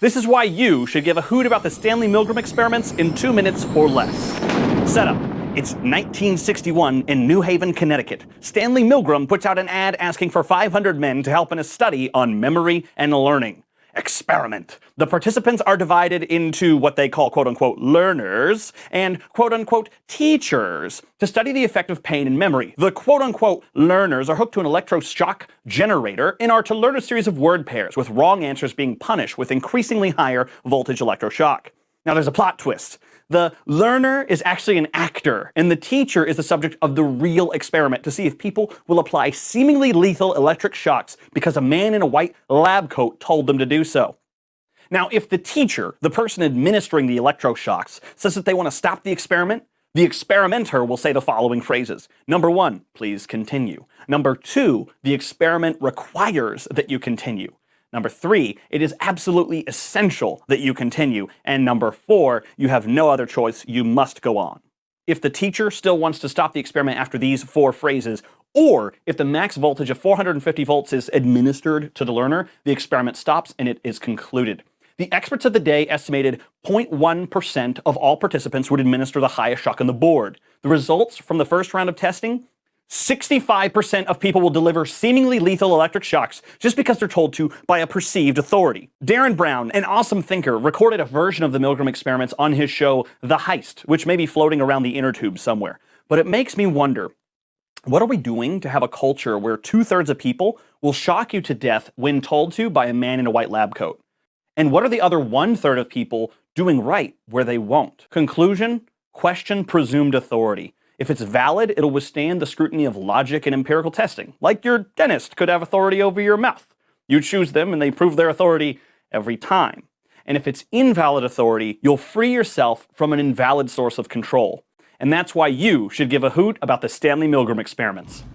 This is why you should give a hoot about the Stanley Milgram experiments in 2 minutes or less. Setup. It's 1961 in New Haven, Connecticut. Stanley Milgram puts out an ad asking for 500 men to help in a study on memory and learning. Experiment. The participants are divided into what they call quote-unquote learners and quote-unquote teachers to study the effect of pain in memory. The quote-unquote learners are hooked to an electroshock generator and are to learn a series of word pairs, with wrong answers being punished with increasingly higher voltage electroshock. Now there's a plot twist. The learner is actually an actor, and the teacher is the subject of the real experiment to see if people will apply seemingly lethal electric shocks because a man in a white lab coat told them to do so. Now, if the teacher, the person administering the electroshocks, says that they want to stop the experimenter will say the following phrases. Number 1, please continue. Number 2, the experiment requires that you continue. Number 3, it is absolutely essential that you continue. And number 4, you have no other choice, you must go on. If the teacher still wants to stop the experiment after these 4 phrases, or if the max voltage of 450 volts is administered to the learner, the experiment stops and it is concluded. The experts of the day estimated 0.1% of all participants would administer the highest shock on the board. The results from the first round of testing: 65% of people will deliver seemingly lethal electric shocks just because they're told to by a perceived authority. Darren Brown, an awesome thinker, recorded a version of the Milgram experiments on his show The Heist, which may be floating around the inner tube somewhere. But it makes me wonder, what are we doing to have a culture where 2/3 of people will shock you to death when told to by a man in a white lab coat? And what are the other 1/3 of people doing right where they won't? Conclusion: question presumed authority. If it's valid, it'll withstand the scrutiny of logic and empirical testing. Like your dentist could have authority over your mouth. You choose them and they prove their authority every time. And if it's invalid authority, you'll free yourself from an invalid source of control. And that's why you should give a hoot about the Stanley Milgram experiments.